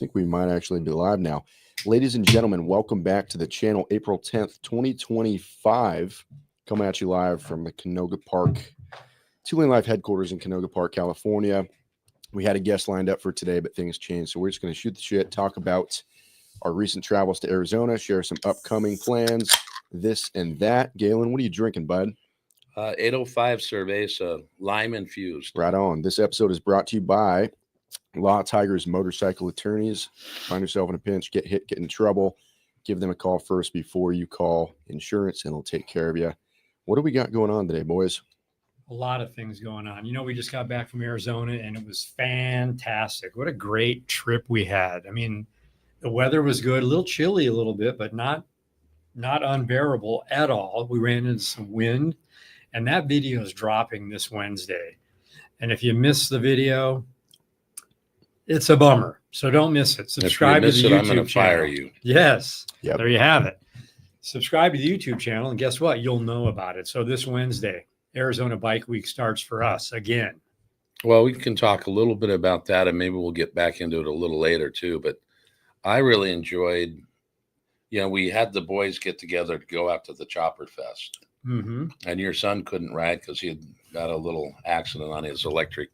think we might actually be live now. Ladies and gentlemen, welcome back to the channel. April 10th, 2025. Coming at you live from the Canoga Park, 2LaneLIVE headquarters in Canoga Park, California. We had a guest lined up for today, but things changed. So we're just going to shoot the shit, talk about our recent travels to Arizona, share some upcoming plans, this and that. Galen, what are you drinking, bud? 805 Cerveza, lime infused. Right on. This episode is brought to you by Law Tigers Motorcycle Attorneys. Find yourself in a pinch, get hit, get in trouble, give them a call first before you call insurance, and they'll take care of you. What do we got going on today, boys? A lot of things going on. You know, we just got back from Arizona, and it was fantastic. What a great trip we had. I mean, the weather was good, a little chilly a little bit, but not unbearable at all. We ran into some wind, and that video is dropping this Wednesday. And if you miss the video, it's a bummer. So don't miss it. Subscribe to the YouTube channel. I'm going to fire you. Yes. Yep. There you have it. Subscribe to the YouTube channel, and guess what? You'll know about it. So this Wednesday, Arizona Bike Week starts for us again. Well, we can talk a little bit about that, and maybe we'll get back into it a little later too. But I really enjoyed, you know, we had the boys get together to go out to the Chopper Fest. Mm-hmm. And your son couldn't ride because he had got a little accident on his electric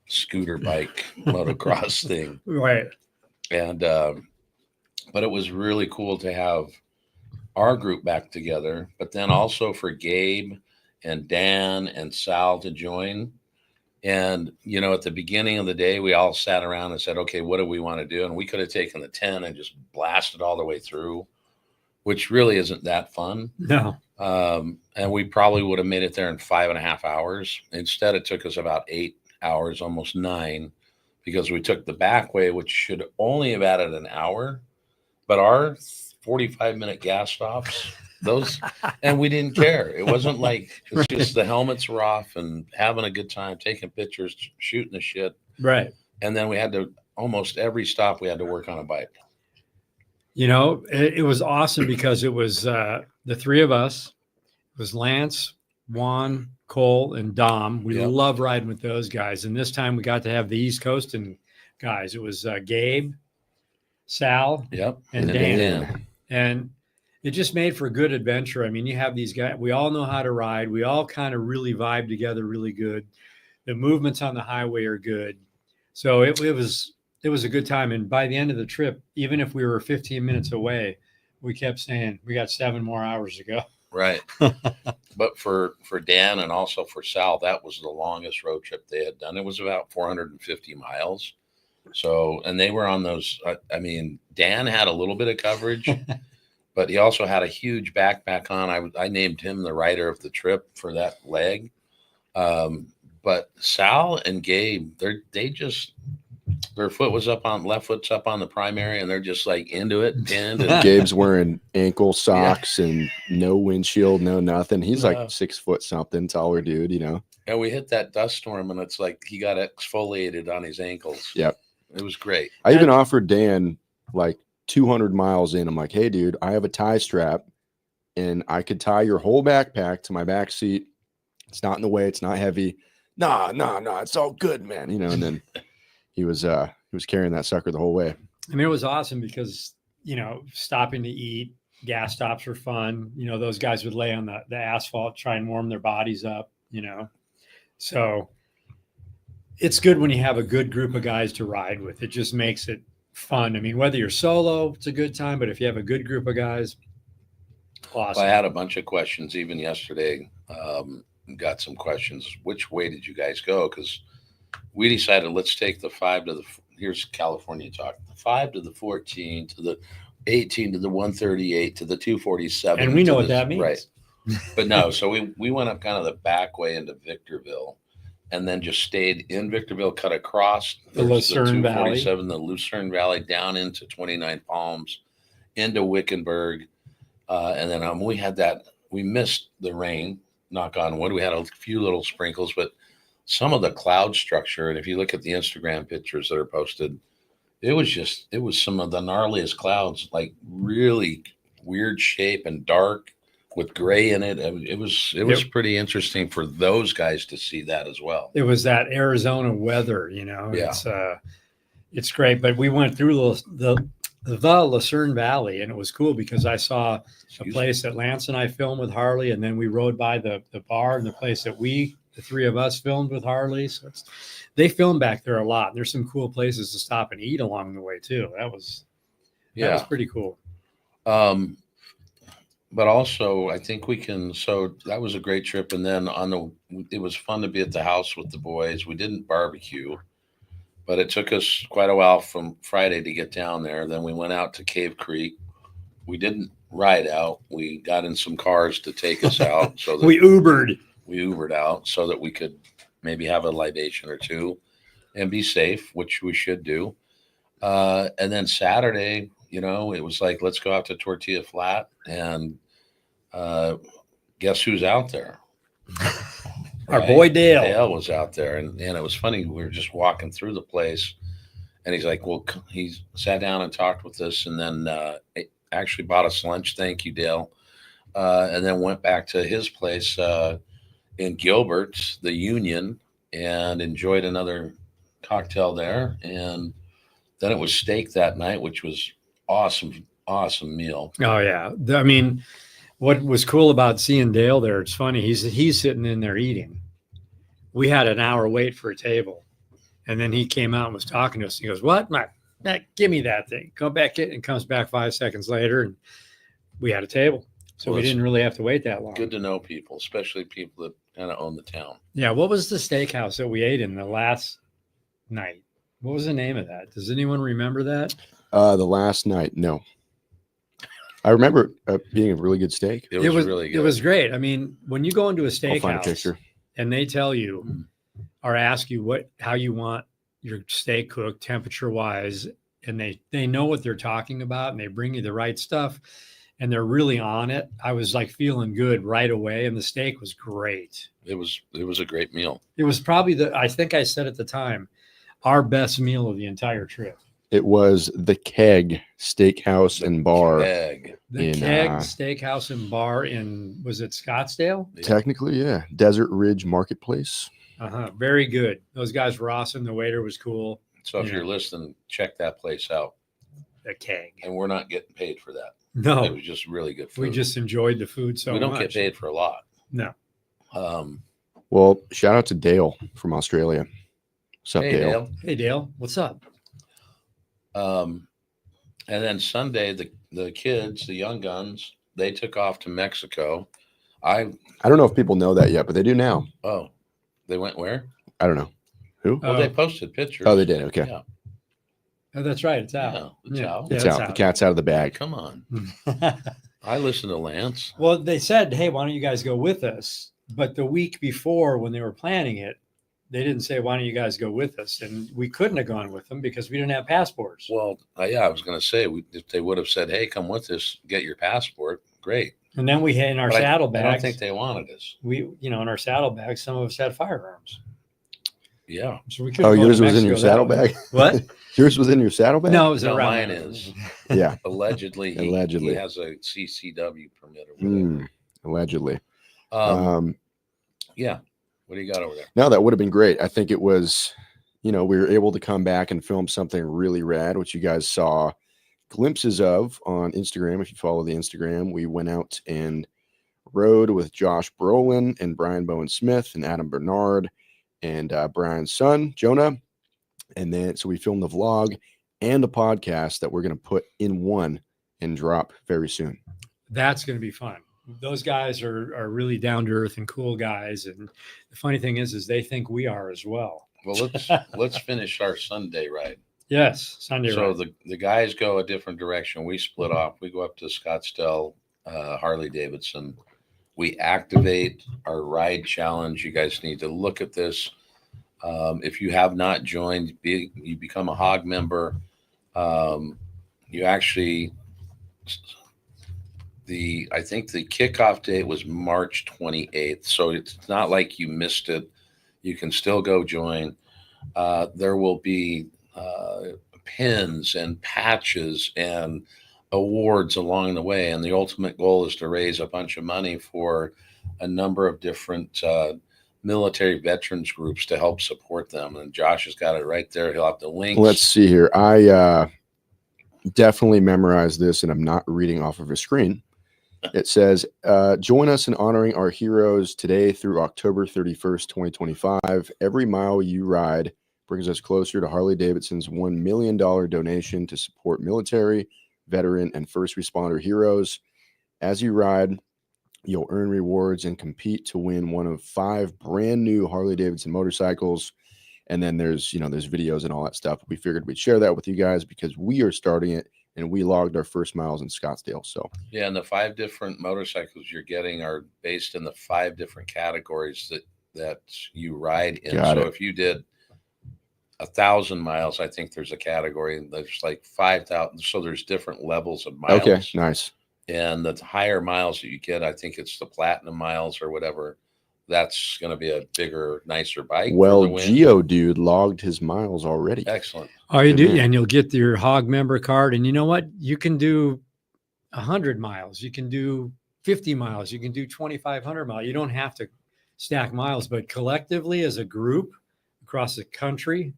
scooter bike motocross thing. Right. And, but it was really cool to have our group back together, but then also for Gabe and Dan and Sal to join. And, you know, at the beginning of the day, we all sat around and said, okay, what do we want to do? And we could have taken the 10 and just blasted all the way through, which really isn't that fun. No. And we probably would have made it there in 5.5 hours. Instead, it took us about 8 hours, almost 9, because we took the back way, which should only have added an hour. But our 45-minute gas stops, those, and we didn't care. It wasn't like, it's just the helmets were off and having a good time, taking pictures, shooting the shit. Right. And then we had to, almost every stop, we had to work on a bike. You know, it was awesome because it was the three of us. It was Lance, Juan, Cole, and Dom. We love riding with those guys. And this time we got to have the East Coastin guys. It was Gabe, Sal, and Dan. And it just made for a good adventure. I mean, you have these guys. We all know how to ride. We all kind of really vibe together really good. The movements on the highway are good. So it was a good time. And by the end of the trip, even if we were 15 minutes away, we kept saying, we got 7 more hours to go. Right. But for Dan and also for Sal, that was the longest road trip they had done. It was about 450 miles. So, and they were on those, I mean, Dan had a little bit of coverage, but he also had a huge backpack on. I named him the rider of the trip for that leg. But Sal and Gabe, their foot was up on, left foot's up on the primary, and they're just like into it. And Gabe's wearing ankle socks and no windshield, no nothing. He's like 6 foot something, taller dude, you know. And we hit that dust storm, and it's like he got exfoliated on his ankles. Yep. It was great. I even offered Dan like 200 miles in. I'm like, hey, dude, I have a tie strap, and I could tie your whole backpack to my back seat. It's not in the way. It's not heavy. Nah, it's all good, man. You know, and then he was carrying that sucker the whole way. I mean, it was awesome because, you know, stopping to eat, gas stops were fun. You know, those guys would lay on the asphalt, try and warm their bodies up, you know. So it's good when you have a good group of guys to ride with. It just makes it fun. I mean, whether you're solo, it's a good time, but if you have a good group of guys, awesome. I had a bunch of questions even yesterday. Got some questions. Which way did you guys go? Because we decided let's take the 5 to the, here's California talk, the 5 to the 14 to the 18 to the 138 to the 247. And we know what that means. Right. But no, so we went up kind of the back way into Victorville and then just stayed in Victorville, cut across the Lucerne Valley, the Lucerne Valley down into 29 Palms, into Wickenburg. And then we missed the rain, knock on wood. We had a few little sprinkles, but some of the cloud structure, and if you look at the Instagram pictures that are posted, it was some of the gnarliest clouds, like really weird shape and dark with gray in it. It was pretty interesting for those guys to see that as well. It was that Arizona weather, you know. Yeah. It's It's great, but we went through the Lucerne Valley, and it was cool because I saw a place that Lance and I filmed with Harley, and then we rode by the bar and the place that the three of us filmed with Harley. So they film back there a lot. There's some cool places to stop and eat along the way too. That was pretty cool. But also I think so that was a great trip. And then it was fun to be at the house with the boys. We didn't barbecue, but it took us quite a while from Friday to get down there. Then we went out to Cave Creek. We didn't ride out. We got in some cars to take us out. So that we Ubered out so that we could maybe have a libation or two and be safe, which we should do. And then Saturday, it was like, let's go out to Tortilla Flat and guess who's out there? Our boy Dale. Dale was out there, and it was funny. We were just walking through the place, and he's like, well, he sat down and talked with us, and then actually bought us lunch. Thank you, Dale. And then went back to his place in Gilbert, the Union, and enjoyed another cocktail there. And then it was steak that night, which was awesome meal. Oh yeah. I mean, what was cool about seeing Dale there, it's funny, he's sitting in there eating. We had an hour wait for a table, and then he came out and was talking to us. He goes, what? Give me that thing. Go back in, and comes back 5 seconds later, and we had a table. So we didn't really have to wait that long. Good to know people, especially people that kind of own the town. Yeah. What was the steakhouse that we ate in the last night? What was the name of that? Does anyone remember that? The last night, no. I remember being a really good steak. It was really good. It was great. I mean, when you go into a I'll find a steakhouse picture. and they tell you or ask you how you want your steak cooked temperature wise, and they know what they're talking about, and they bring you the right stuff, and they're really on it. I was like feeling good right away, and the steak was great. It was a great meal. It was probably I think I said at the time, our best meal of the entire trip. It was the Keg Steakhouse and Bar. The Keg Steakhouse and Bar was it Scottsdale? Technically, yeah. Desert Ridge Marketplace. Very good. Those guys were awesome. The waiter was cool. So if you're listening, check that place out. The Keg. And we're not getting paid for that. No. It was just really good food. We just enjoyed the food so much. We don't get paid for a lot. No. Well, shout out to Dale from Australia. What's up, Hey, Dale? Hey, Dale. What's up? And then Sunday, the kids, the young guns, they took off to Mexico. I don't know if people know that yet, but they do now. Oh, they went where? I don't know. Who? Well, they posted pictures. Oh, they did. Okay. Yeah. Oh, that's right. It's out. Yeah, it's out. It's out. The cat's out of the bag. Come on. I listen to Lance. Well, they said, hey, why don't you guys go with us? But the week before, when they were planning it, they didn't say, why don't you guys go with us? And we couldn't have gone with them because we didn't have passports. Well, I was going to say, if they would have said, hey, come with us, get your passport, great. And then we had in our saddlebags. I don't think they wanted us. In our saddlebags, some of us had firearms. Yeah. So we could. Oh, yours was in your saddlebag? What? Yours was in your saddlebag? No, it was no, around. Mine is. Yeah. Allegedly, he has a CCW permit or whatever. Allegedly. Yeah. What do you got over there? No, that would have been great. I think it was, we were able to come back and film something really rad, which you guys saw glimpses of on Instagram. If you follow the Instagram, we went out and rode with Josh Brolin and Brian Bowen Smith and Adam Bernard and Brian's son, Jonah. And then, so we filmed the vlog and the podcast that we're going to put in one and drop very soon. That's going to be fun. Those guys are really down to earth and cool guys. And the funny thing is they think we are as well. Well, let's finish our Sunday ride. Yes. Sunday ride. So the guys go a different direction. We split off. We go up to Scottsdale, Harley-Davidson. We activate our ride challenge. You guys need to look at this. If you have not joined, you become a HOG member. You actually, I think the kickoff date was March 28th. So it's not like you missed it. You can still go join. There will be pins and patches and awards along the way. And the ultimate goal is to raise a bunch of money for a number of different military veterans groups to help support them. And Josh has got it right there. He'll have the links. Let's see here. I definitely memorized this, and I'm not reading off of a screen. It says, join us in honoring our heroes today through October 31st, 2025. Every mile you ride brings us closer to Harley-Davidson's $1 million donation to support military, veteran, and first responder heroes. As you ride, you'll earn rewards and compete to win one of 5 brand new Harley-Davidson motorcycles. And then there's videos and all that stuff. We figured we'd share that with you guys because we are starting it, and we logged our first miles in Scottsdale. So yeah, and the 5 different motorcycles you're getting are based in the 5 different categories that you ride in. If you did 1,000 miles, I think there's a category, and there's like 5,000. So there's different levels of miles. Okay, nice. And the higher miles that you get, I think it's the platinum miles or whatever. That's going to be a bigger, nicer bike. Well, Geodude logged his miles already. Excellent. Oh, you do, and you'll get your hog member card. And you know what? You can do 100 miles. You can do 50 miles. You can do 2,500 miles. You don't have to stack miles, but collectively as a group across the country,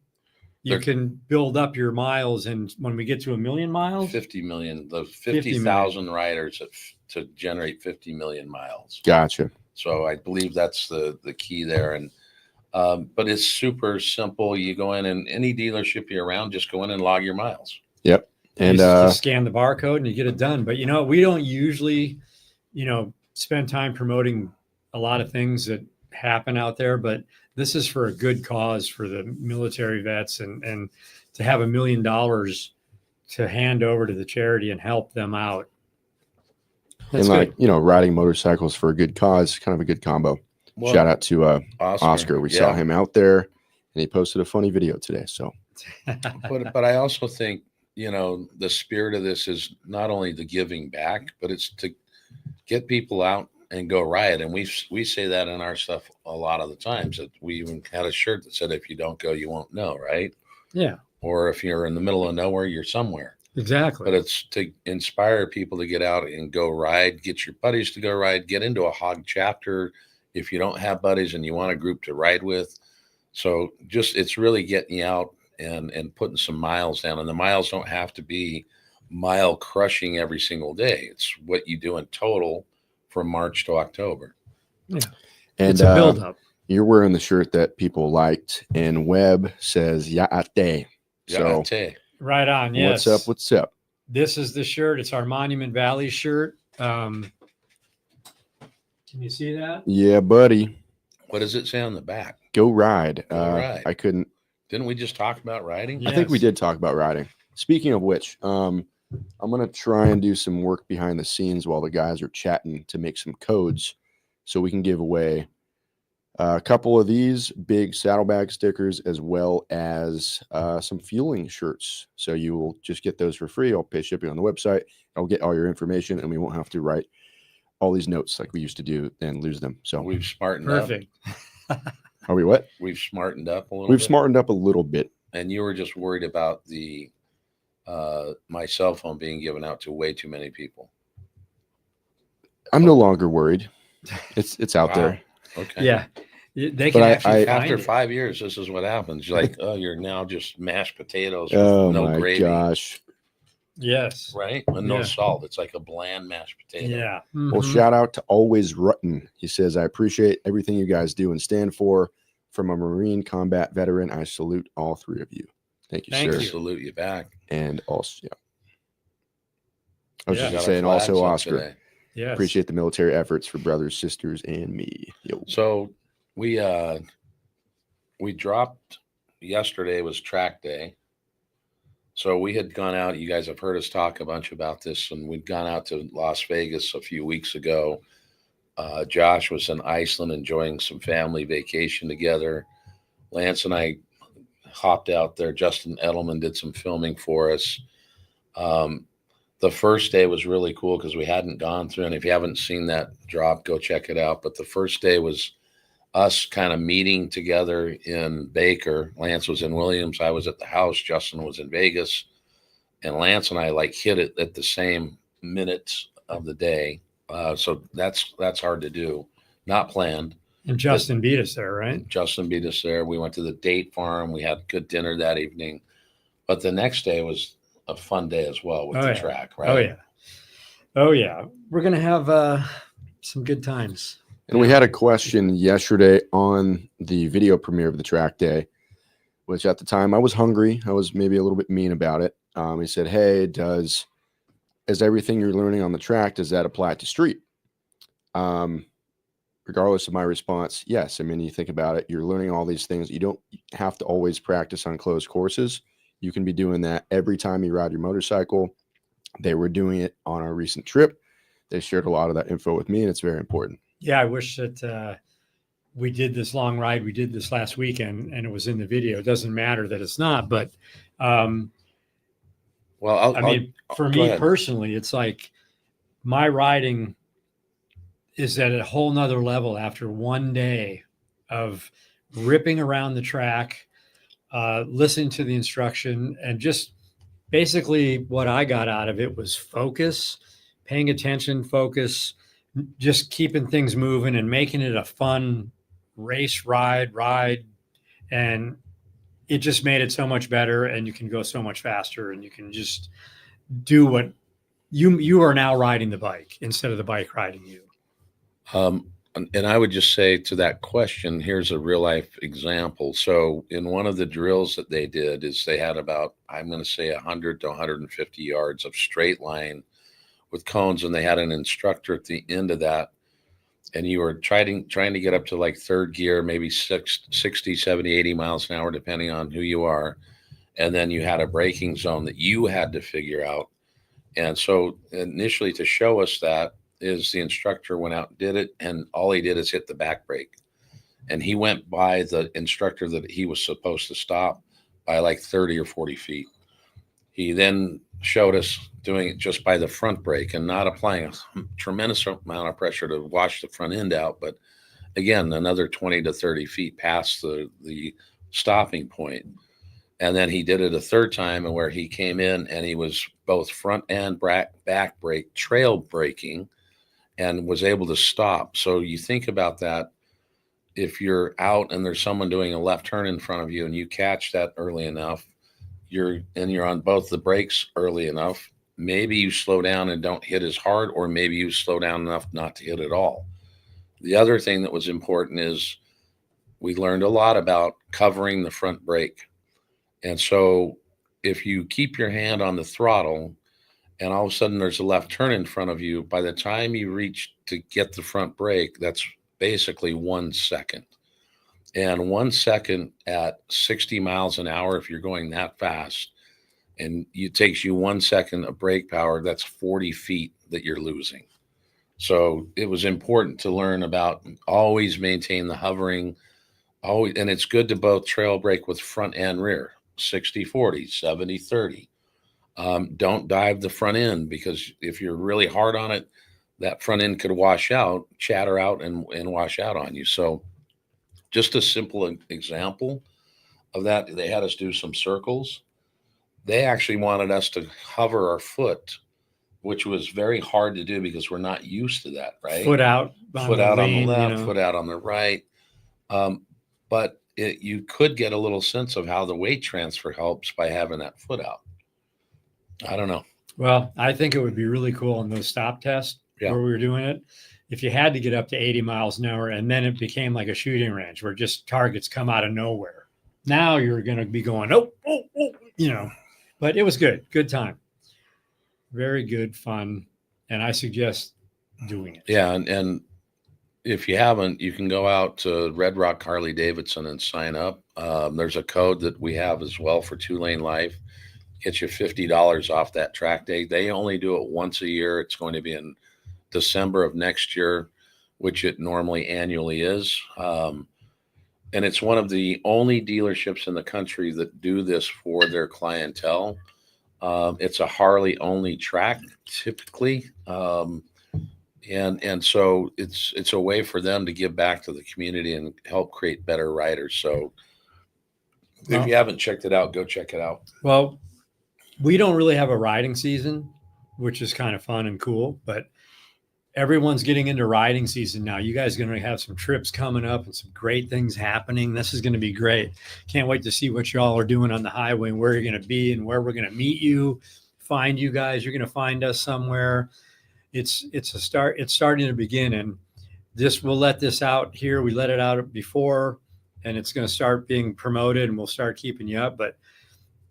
you can build up your miles. And when we get to 1 million miles, 50 million, those 50,000 riders to generate 50 million miles. Gotcha. So I believe that's the key there. And but it's super simple. You go in, and any dealership you're around, just go in and log your miles. Yep. And you just scan the barcode and you get it done. But we don't usually, spend time promoting a lot of things that happen out there, but this is for a good cause for the military vets, and to have $1 million to hand over to the charity and help them out. That's and riding motorcycles for a good cause, kind of a good combo. Well, shout out to Oscar. We saw him out there, and he posted a funny video today. So, but I also think, the spirit of this is not only the giving back, but it's to get people out and go ride. And we say that in our stuff a lot of the times. That we even had a shirt that said, if you don't go, you won't know, right? Yeah. Or if you're in the middle of nowhere, you're somewhere. Exactly. But it's to inspire people to get out and go ride, get your buddies to go ride, get into a hog chapter if you don't have buddies and you want a group to ride with. So it's really getting you out and putting some miles down. And the miles don't have to be mile crushing every single day. It's what you do in total from March to October. Yeah. And it's a buildup. You're wearing the shirt that people liked, and Webb says Yaate. So right on. Yes. What's up? This is the shirt. It's our Monument Valley shirt. Can you see that? Yeah, buddy. What does it say on the back? Go ride. Go ride. I couldn't. Didn't we just talk about riding? Yes. I think we did talk about riding. Speaking of which, I'm going to try and do some work behind the scenes while the guys are chatting to make some codes so we can give away a couple of these big saddlebag stickers, as well as some fueling shirts. So you will just get those for free. I'll pay shipping on the website. I'll get all your information, and we won't have to write all these notes like we used to do and lose them. So we've smartened up. Perfect. Are we what? We've smartened up a little We've bit. smartened up a little bit. And you were just worried about the my cell phone being given out to way too many people. I'm no longer worried. It's out there. Okay. Yeah. They can after 5 years, this is what happens. You're like, oh, you're now just mashed potatoes with no gravy. Gosh. Yes. Right? And no salt. It's like a bland mashed potato. Yeah. Mm-hmm. Well, shout out to Always Rutten. He says, I appreciate everything you guys do and stand for. From a Marine combat veteran, I salute all 3 of you. Thank you, sir. Salute you back. And also, I was just saying, also Oscar. Yes. Appreciate the military efforts for brothers, sisters, and me. Yo. So we dropped yesterday was track day. So we had gone out. You guys have heard us talk a bunch about this, and we'd gone out to Las Vegas a few weeks ago. Josh was in Iceland enjoying some family vacation together. Lance and I hopped out there. Justin Edelman did some filming for us. The first day was really cool because we hadn't gone through, and if you haven't seen that drop, go check it out. But the first day was us kind of meeting together in Baker. Lance was in Williams. I was at the house. Justin was in Vegas. And Lance and I hit it at the same minutes of the day. So that's hard to do. Not planned. And Justin beat us there, right? Justin beat us there. We went to the date farm. We had good dinner that evening. But the next day was a fun day as well with the track, right? Oh, yeah. Oh, yeah. We're going to have some good times. And we had a question yesterday on the video premiere of the track day, which at the time I was hungry. I was maybe a little bit mean about it. He said, hey, is everything you're learning on the track, does that apply to street? Regardless of my response, yes. I mean, you think about it, you're learning all these things. You don't have to always practice on closed courses. You can be doing that every time you ride your motorcycle. They were doing it on our recent trip. They shared a lot of that info with me, and it's very important. Yeah, I wish that we did this long ride. We did this last weekend, and it was in the video. It doesn't matter that it's not, but well, I mean, for me personally, it's like my riding is at a whole nother level after one day of ripping around the track, listening to the instruction, and just basically what I got out of it was focus, paying attention, focus, just keeping things moving and making it a fun race ride. And it just made it so much better, and you can go so much faster, and you can just do what you are now riding the bike instead of the bike riding you. And I would just say to that question, here's a real life example. So in one of the drills that they did is they had about, I'm going to say 100 to 150 yards of straight line with cones. And they had an instructor at the end of that. And you were trying to get up to like third gear, maybe 60, 70, 80 miles an hour, depending on who you are. And then you had a braking zone that you had to figure out. And so initially to show us that, is the instructor went out and did it, and all he did is hit the back brake, and he went by the instructor that he was supposed to stop by like 30 or 40 feet. He then showed us doing it just by the front brake and not applying a tremendous amount of pressure to wash the front end out, but again, another 20 to 30 feet past the stopping point. And then he did it a third time, and where he came in and he was both front and back brake trail braking, and was able to stop. So you think about that. If you're out and there's someone doing a left turn in front of you and you catch that early enough, you're on both the brakes early enough, maybe you slow down and don't hit as hard, or maybe you slow down enough not to hit at all. The other thing that was important is we learned a lot about covering the front brake. And so if you keep your hand on the throttle and all of a sudden there's a left turn in front of you, by the time you reach to get the front brake, that's basically 1 second. And 1 second at 60 miles an hour, if you're going that fast, and it takes you 1 second of brake power, that's 40 feet that you're losing. So it was important to learn about always maintain the hovering, always, and it's good to both trail brake with front and rear, 60-40, 70-30. Don't dive the front end, because if you're really hard on it, that front end could chatter out and wash out on you. So just a simple example of that, they had us do some circles. They actually wanted us to hover our foot, which was very hard to do because we're not used to that, right? Foot out on the left, foot out on the right. But you could get a little sense of how the weight transfer helps by having that foot out. I don't know. Well, I think it would be really cool in those stop tests where we were doing it, if you had to get up to 80 miles an hour and then it became like a shooting range where just targets come out of nowhere. Now you're going to be going, oh, but it was good time. Very good fun. And I suggest doing it. Yeah. And if you haven't, you can go out to Red Rock Harley-Davidson and sign up. There's a code that we have as well for 2LaneLIVE. Gets you $50 off that track day. They only do it once a year. It's going to be in December of next year, which it normally annually is. And it's one of the only dealerships in the country that do this for their clientele. It's a Harley only track typically. And so it's a way for them to give back to the community and help create better riders. So if you haven't checked it out, go check it out. Well, we don't really have a riding season, which is kind of fun and cool, but everyone's getting into riding season now. You guys are going to have some trips coming up and some great things happening. This is going to be great. Can't wait to see what y'all are doing on the highway and where you're going to be and where we're going to meet you, find you guys. You're going to find us somewhere. It's a start. It's starting to begin, and we'll let this out here. We let it out before, and it's going to start being promoted, and we'll start keeping you up. But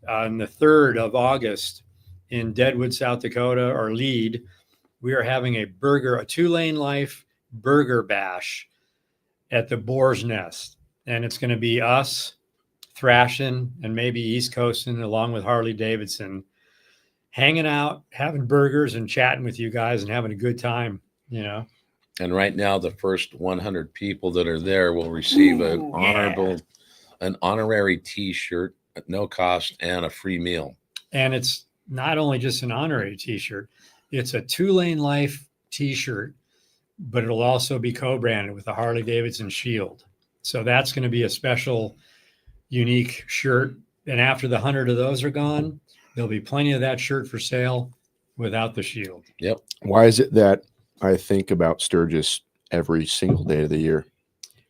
on the 3rd of August in Deadwood, South Dakota, or Lead, we are having a 2LaneLIVE burger bash at the Boar's Nest. And it's going to be us, Thrashin, and maybe East Coastin, along with Harley-Davidson, hanging out, having burgers and chatting with you guys and having a good time, you know. And right now, the first 100 people that are there will receive an honorary T-shirt at no cost and a free meal. And it's not only just an honorary T-shirt, it's a 2LaneLIVE T-shirt, but it'll also be co-branded with a Harley-Davidson shield. So that's going to be a special, unique shirt. And after the 100 of those are gone, there'll be plenty of that shirt for sale without the shield. Yep. Why is it that I think about Sturgis every single day of the year?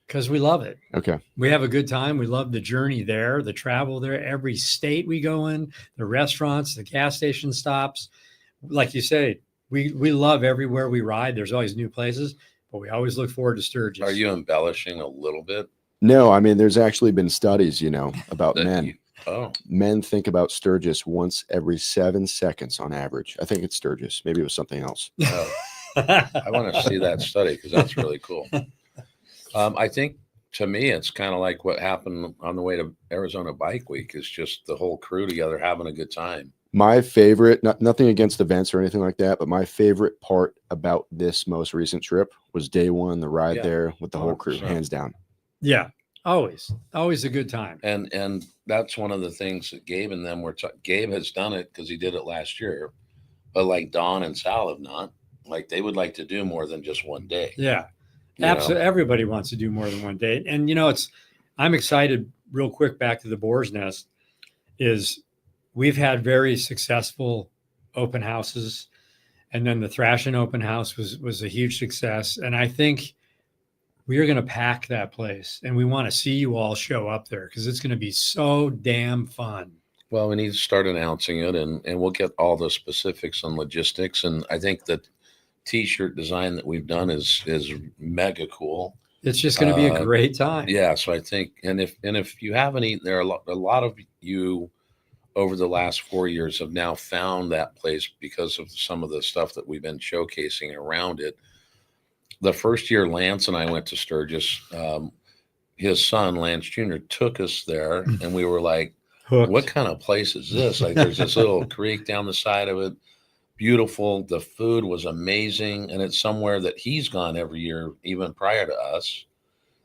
Because we love it. Okay. We have a good time. We love the journey there, the travel there, every state we go in, the restaurants, the gas station stops. Like you say, we love everywhere we ride. There's always new places, but we always look forward to Sturgis. Are you embellishing a little bit? No, I mean, there's actually been studies, you know, about men. Oh, Men think about Sturgis once every 7 seconds on average. I think it's Sturgis. Maybe it was something else. oh. I want to see that study because that's really cool. I think to me, it's kind of like what happened on the way to Arizona Bike Week. Is just the whole crew together having a good time. My favorite, nothing against events or anything like that, but my favorite part about this most recent trip was day one, the ride there with the whole crew, 100%. hands down. Yeah, always a good time. And that's one of the things that Gabe and them were. Gabe has done it because he did it last year, but like Don and Sal have not. Like they would like to do more than just one day. Yeah, you know? absolutely. Everybody wants to do more than one day. And, you know, I'm excited real quick back to the Boar's Nest is we've had very successful open houses. And then the Thrashin open house was a huge success. And I think we are going to pack that place and we want to see you all show up there because it's going to be so damn fun. Well, we need to start announcing it and we'll get all the specifics and logistics. And I think that T-shirt design that we've done is mega cool. It's just going to be a great time. Yeah. So I think, and if you haven't eaten there, a lot of you over the last 4 years have now found that place because of some of the stuff that we've been showcasing around it. The first year Lance and I went to Sturgis, his son, Lance Jr., took us there and we were like, Hooked. what kind of place is this? Like there's this little creek down the side of it. Beautiful. The food was amazing. And it's somewhere that he's gone every year, even prior to us.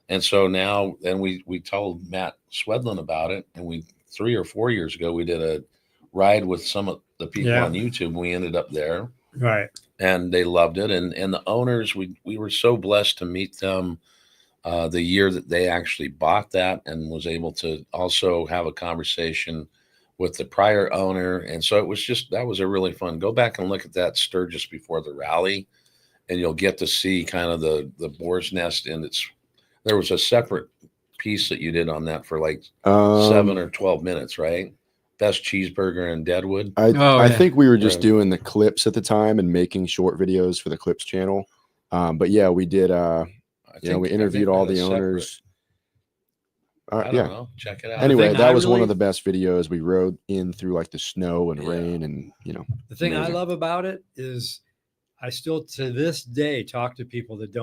And so now, and we told Matt Swedlin about it. And 3 or 4 years ago, we did a ride with some of the people on YouTube. And we ended up there. Right. And they loved it. And the owners, we were so blessed to meet them the year that they actually bought that and was able to also have a conversation with the prior owner. And so that was a really fun. Go back and look at that Sturgis before the rally and you'll get to see kind of the Boar's Nest. And there was a separate piece that you did on that for like 7 or 12 minutes, right? Best cheeseburger in Deadwood. I think we were just doing the clips at the time and making short videos for the clips channel. But yeah, we did, we interviewed all the owners. I don't know. Check it out. Anyway, that was one of the best videos. We rode in through like the snow and rain and, The thing amazing. I love about it is I still to this day talk to people that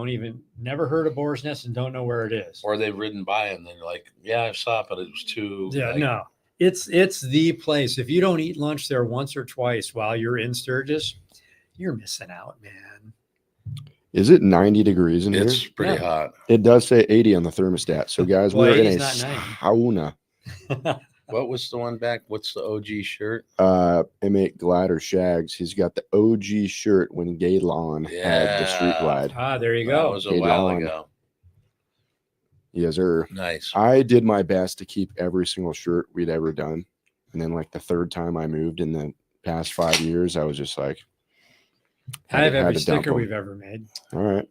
never heard of Boar's Nest and don't know where it is. Or they've ridden by and they're like, yeah, I saw it, but it was too. Yeah, no. It's the place. If you don't eat lunch there once or twice while you're in Sturgis, you're missing out, man. Is it 90 degrees in here? It's pretty hot. It does say 80 on the thermostat. So guys, we're in a sauna. What was the one back? What's the OG shirt? M8 Glider Shags. He's got the OG shirt when Galen had the street glide. Ah, there you go. That was a while ago. Yes, sir. Nice. I did my best to keep every single shirt we'd ever done. And then like the third time I moved in the past 5 years, I was just like, I have every to dump sticker 'em. we've ever made. All right.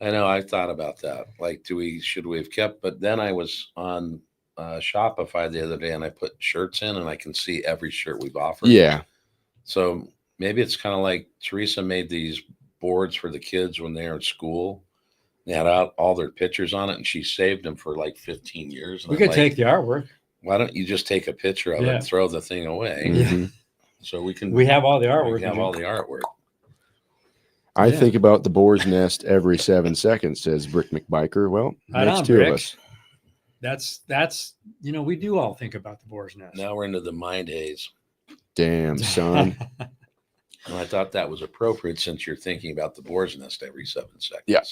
I know. I thought about that. Like, should we have kept? But then I was on Shopify the other day, and I put shirts in, and I can see every shirt we've offered. Yeah. So maybe it's kind of like Teresa made these boards for the kids when they were in school. They had out all their pictures on it, and she saved them for like 15 years. And We I'm could like, take the artwork. why don't you just take a picture of it and throw the thing away? Mhm. So we can. We have all the artwork. We have all the artwork. I think about the boar's nest every 7 seconds, says Brick McBiker. Well, Right makes on, 2 Brick. of us. That's we do all think about the boar's nest. Now we're into the mind haze. Damn, son. And I thought that was appropriate since you're thinking about the boar's nest every 7 seconds. Yeah.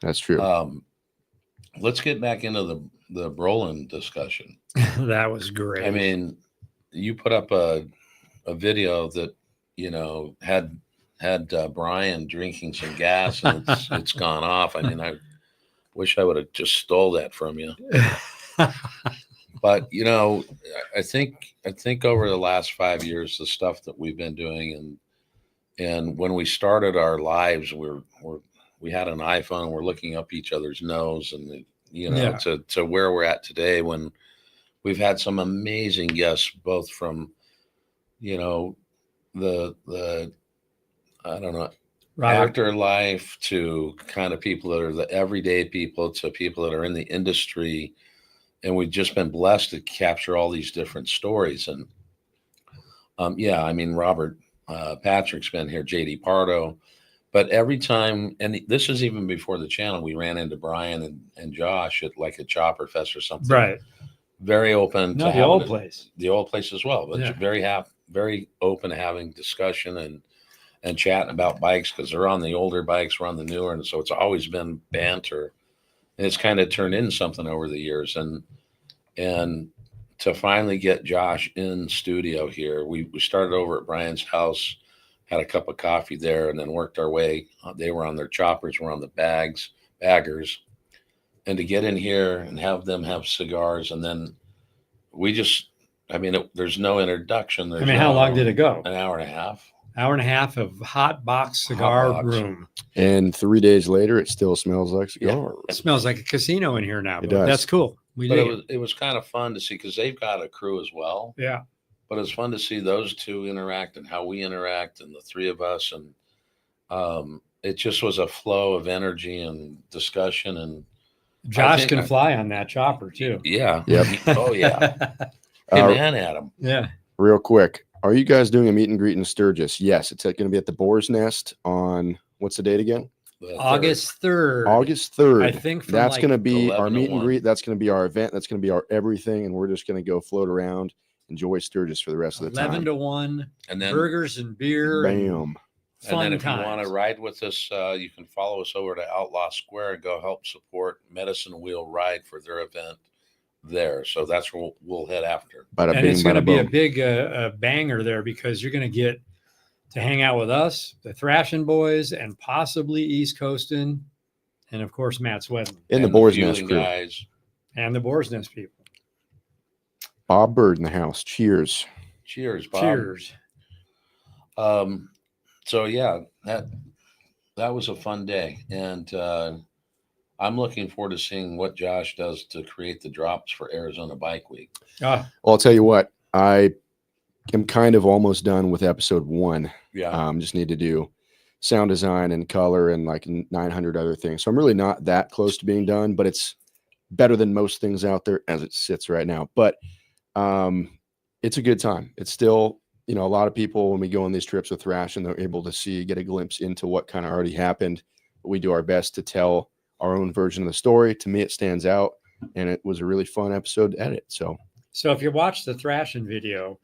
That's true. Let's get back into the Brolin discussion. That was great. I mean, you put up a video that had Brian drinking some gas, and it's gone off. I mean, I wish I would have just stole that from you. But I think over the last 5 years, the stuff that we've been doing, and when we started our lives, we had an iPhone. We're looking up each other's nose, and to where we're at today, when we've had some amazing guests, both from the I don't know, actor life to kind of people that are the everyday people to people that are in the industry. And we've just been blessed to capture all these different stories. And I mean, Robert Patrick's been here, JD Pardo, but every time, and this is even before the channel, we ran into Brian and Josh at like a Chopper Fest or something. Right. Very open. No, the old place. The old place as well, but very open to having discussion and chatting about bikes, because they're on the older bikes, we're on the newer. And so it's always been banter. And it's kind of turned into something over the years. And to finally get Josh in studio here, we started over at Brian's house, had a cup of coffee there, and then worked our way. They were on their choppers, we're on the baggers. And to get in here and have them have cigars, and then there's no introduction. How long did it go? An hour and a half. Hour and a half of hot box cigar room. And 3 days later, it still smells like cigar. It smells like a casino in here now. It does. That's cool. It was kind of fun to see, because they've got a crew as well. Yeah. But it's fun to see those two interact and how we interact, and the three of us. And it just was a flow of energy and discussion. And Josh can fly on that chopper too. Yeah. Yep. Oh, yeah. Him and Adam. Yeah. Real quick, are you guys doing a meet and greet in Sturgis? Yes. It's going to be at the Boar's Nest on, what's the date again? August 3rd. August 3rd. I think that's going to be 11 our meet to and 1. greet. That's going to be our event. That's going to be our everything. And we're just going to go float around, enjoy Sturgis for the rest of the time. 11 to 1. And then burgers and beer. Bam. And then if times. you want to ride with us, you can follow us over to Outlaw Square and go help support Medicine Wheel Ride for their event there. So that's where we'll head after. Bada And bing, it's going to bada be a boom. big banger there, because you're going to get to hang out with us, the Thrashin boys, and possibly East Coastin, and of course Matt Swedman in the Boar's Nest Feuling crew. guys. and the Boar's Nest people. Bob Bird in the house. Cheers. Cheers, Bob. Cheers. So yeah, that was a fun day, and I'm looking forward to seeing what Josh does to create the drops for Arizona Bike Week. Well, I'll tell you what, I am kind of almost done with episode 1. Yeah. Just need to do sound design and color and like 900 other things. So I'm really not that close to being done, but it's better than most things out there as it sits right now. But it's a good time. It's still, a lot of people, when we go on these trips with Thrashin, they're able to get a glimpse into what kind of already happened. But we do our best to tell our own version of the story. To me, it stands out, and it was a really fun episode to edit. So if you watch the Thrashin video,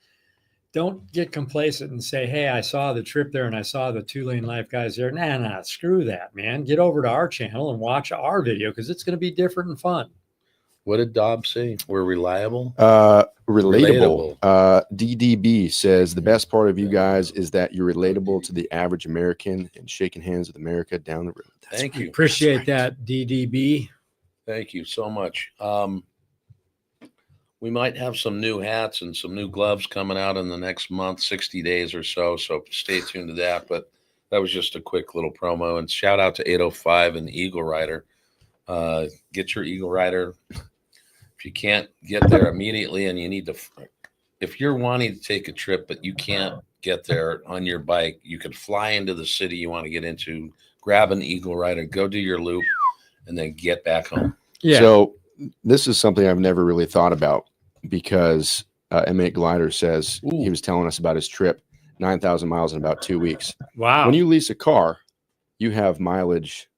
don't get complacent and say, hey, I saw the trip there and I saw the 2LaneLIVE guys there. Nah, screw that, man. Get over to our channel and watch our video, because it's going to be different and fun. What did Dobb say? We're reliable? Relatable. DDB says the best part of you guys is that you're relatable to the average American and shaking hands with America down the road. Thank you. Appreciate that, DDB. Thank you so much. We might have some new hats and some new gloves coming out in the next month, 60 days or so. So stay tuned to that. But that was just a quick little promo. And shout out to 805 and EagleRider. Get your EagleRider. If you can't get there immediately and you need to, if you're wanting to take a trip but you can't get there on your bike, you could fly into the city you want to get into, grab an EagleRider, go do your loop, and then get back home. Yeah. So this is something I've never really thought about, because M8 Glider says he was telling us about his trip, 9,000 miles in about 2 weeks. Wow. When you lease a car, you have mileage.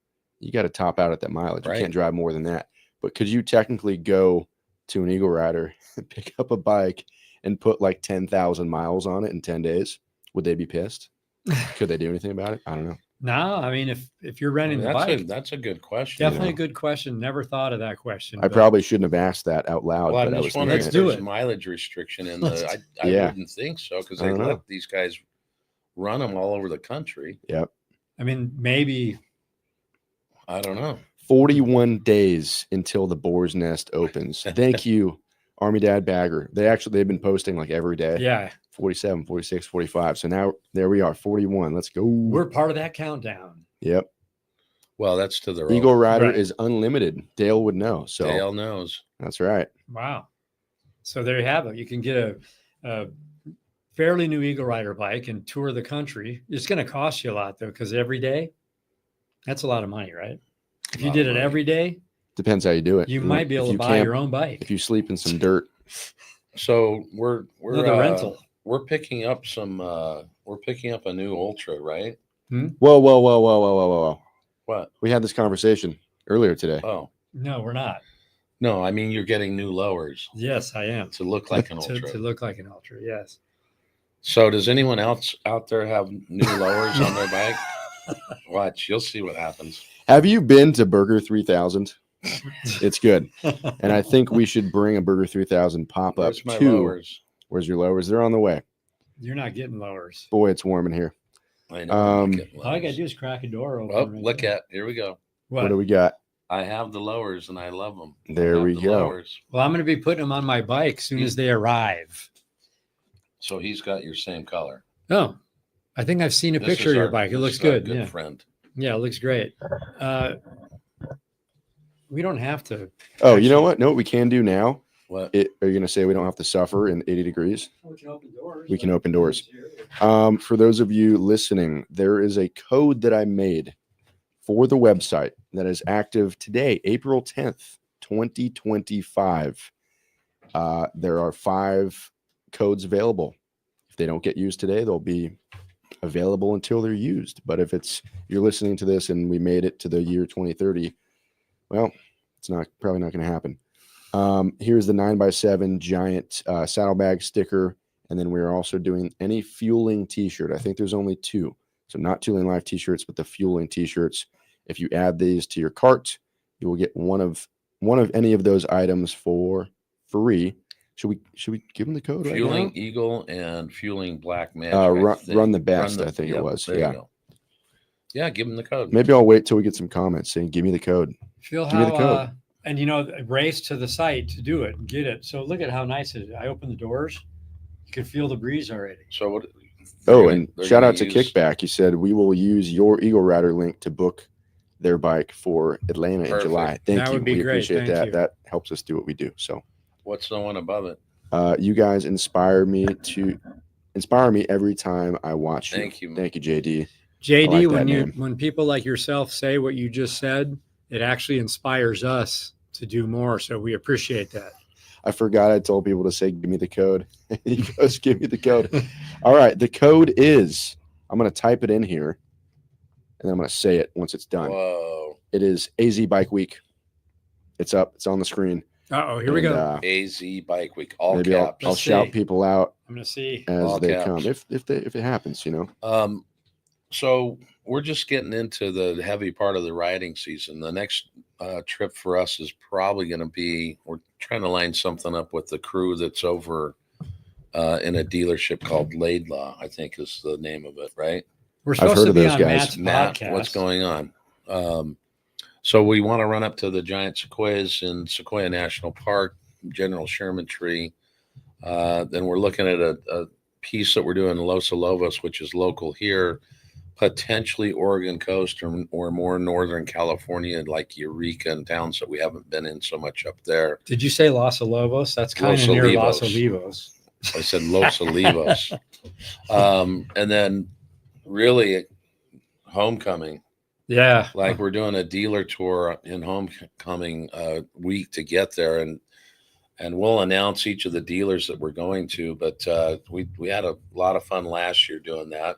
You got to top out at that mileage. Right. You can't drive more than that. But could you technically go to an EagleRider and pick up a bike and put like 10,000 miles on it in 10 days? Would they be pissed? Could they do anything about it? I don't know. No, I mean, if you're renting the bike, That's a good question. definitely a good question. Never thought of that question. I probably shouldn't have asked that out loud. Well, but I'm I just was wondering Let's if do there's it. a mileage restriction in the. I Yeah. wouldn't think so, because I they don't know. let these guys run them all over the country. Yep. I mean, maybe. I don't know. 41 days until the Boar's Nest opens. Thank you, Army Dad Bagger. They've been posting like every day. Yeah, 47, 46, 45. So now there we are, 41. Let's go. we're part of that countdown. Yep. Well, that's to the road. EagleRider Right. is unlimited. Dale would know. So Dale knows. that's right. Wow. So there you have it. You can get a fairly new EagleRider bike and tour the country. It's going to cost you a lot, though, because every day, that's a lot of money, right? If you Lot did of it money. every day, Depends how you do it. you know, might be if able to you buy camp- your own bike. If you sleep in some dirt. So we're Another rental. We're picking up some. We're picking up a new Ultra, right? Whoa. What? We had this conversation earlier today. Oh No, we're not. no, I mean you're getting new lowers Yes, I am. to look like an To Ultra. look like an Ultra, yes. So does anyone else out there have new lowers on their bike? Watch, you'll see what happens. Have you been to Burger 3000? It's good. And I think we should bring a Burger 3000 pop up Where's my to. lowers? Where's your lowers? They're on the way. You're not getting lowers. Boy, it's warm in here. I know. I'm not getting All I got to lowers. do is crack a door open. Oh, right look there. at here we go. What do we got? I have the lowers and I love them. There we go. Well, I'm going to be putting them on my bike as soon as they arrive. So he's got your same color. Oh, I think I've seen a This picture is of your our- bike. It this looks is our good. Yeah. friend. Yeah, it looks great. We don't have to. Oh, you know what? No, what we can do now. What? Are you going to say we don't have to suffer in 80 degrees? We can open doors. We can open doors. For those of you listening, there is a code that I made for the website that is active today, April 10th, 2025. There are 5 codes available. If they don't get used today, they'll be available until they're used. But if you're listening to this and we made it to the year 2030, well, it's probably not going to happen. Here's the 9x7 giant saddlebag sticker. And then we're also doing any fueling t-shirt. I think there's only 2. So not 2LaneLIVE t-shirts, but the fueling t-shirts. If you add these to your cart, you will get one of any of those items for free. Should we give them the code? Fueling right now? Eagle and Fueling Black Magic. Run the best, I think it was. There you Yeah. go. Yeah, give him the code. Maybe I'll wait till we get some comments saying, give me the code. Feel Give me the how, code. and race to the site to do it and get it. So look at how nice it is. I open the doors. You can feel the breeze already. So what? Oh, and shout out to use, Kickback. He said, we will use your EagleRider link to book their bike for Atlanta in Perfect. July. Thank That you. would be We great. appreciate Thank that. you. That helps us do what we do. So What's the one above it? you guys inspire me every time I watch you. Thank you. Thank you, JD. JD, I like that when people like yourself say what you just said, it actually inspires us to do more. So we appreciate that. I forgot I told people to say, give me the code. He goes, give me the code. All right. The code is, I'm going to type it in here and then I'm going to say it once it's done. Whoa. It is AZ Bike Week. It's up. It's on the screen. Uh-oh, here we And, go. AZ Bike Week. All maybe caps. I'll Let's shout see. people out I'm going to see. as All they caps. come. If it happens, So we're just getting into the heavy part of the riding season. The next trip for us is probably going to be, we're trying to line something up with the crew that's over in a dealership called Laidlaw, I think is the name of it, right? We're I've supposed heard to of be those on guys. Matt's Matt, podcast. what's going on? So we want to run up to the giant sequoias in Sequoia National Park, General Sherman Tree. Then we're looking at a piece that we're doing in Los Lobos, which is local here, potentially Oregon coast or more Northern California, like Eureka and towns that we haven't been in so much up there. Did you say Los Olivos? That's kind of Los near Los Olivos. Olivos. I said Los Olivos. And then really homecoming. Yeah. Like we're doing a dealer tour in homecoming week to get there. And we'll announce each of the dealers that we're going to, but we had a lot of fun last year doing that.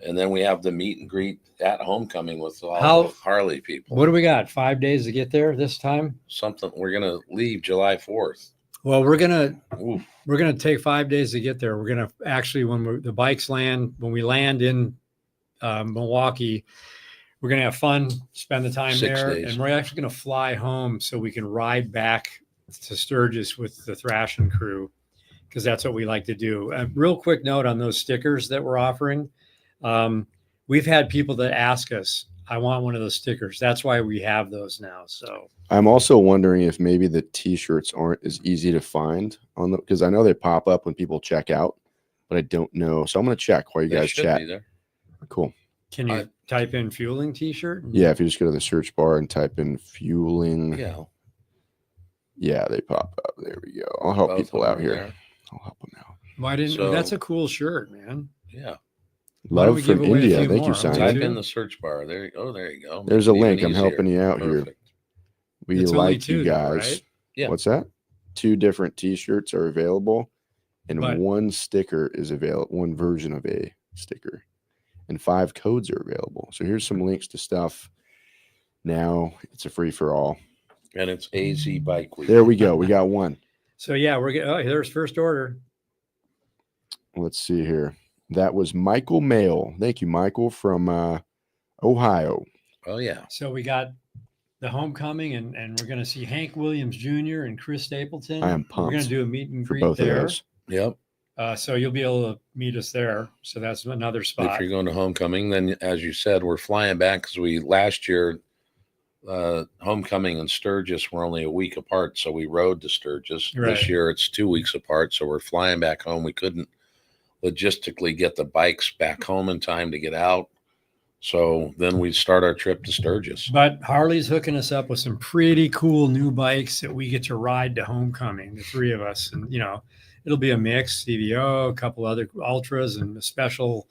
And then we have the meet and greet at homecoming with all the Harley people. What do we got? 5 days to get there this time? Something we're gonna leave July 4th. Well, we're gonna take 5 days to get there. We're gonna actually when we land in Milwaukee, we're gonna have fun, spend the time 6 there, days. and we're actually gonna fly home so we can ride back to Sturgis with the Thrashin crew, because that's what we like to do. A real quick note on those stickers that we're offering. We've had people that ask us, I want one of those stickers. That's why we have those now. So I'm also wondering if maybe the t-shirts aren't as easy to find on the, because I know they pop up when people check out, but I don't know. So I'm going to check while you guys chat. Cool. Can you type in Feuling t-shirt? Yeah. If you just go to the search bar and type in Feuling. Yeah. Yeah, they pop up. There we go. I'll help people out here. There. I'll help them out. Why didn't that's a cool shirt, man. Yeah. Love from India. Thank you, Simon. Type in the search bar. There you go. There you go. There's a link. I'm helping you out here. We it's like you though, guys. right? Yeah. What's that? 2 different t-shirts are available, and But- 1 sticker is available. 1 version of a sticker, and 5 codes are available. So here's some links to stuff. Now it's a free for all. And it's AZ Bike Week. There we go. We got 1. So yeah, we're getting. Oh, there's first order. Let's see here. That was Michael Mail. Thank you, Michael, from Ohio. Oh yeah. So we got the homecoming, and we're going to see Hank Williams Jr. and Chris Stapleton. I am We're going pumped to do a meet and for greet both there. of those. Yep. So you'll be able to meet us there. So that's another spot. If you're going to homecoming, then as you said, we're flying back because we last year homecoming and Sturgis were only a week apart, so we rode to Sturgis. Right. This year it's 2 weeks apart, so we're flying back home. We couldn't logistically get the bikes back home in time to get out, so then we start our trip to Sturgis. But Harley's hooking us up with some pretty cool new bikes that we get to ride to homecoming, the 3 of us. And, it'll be a mix, CVO, a couple other Ultras, and a special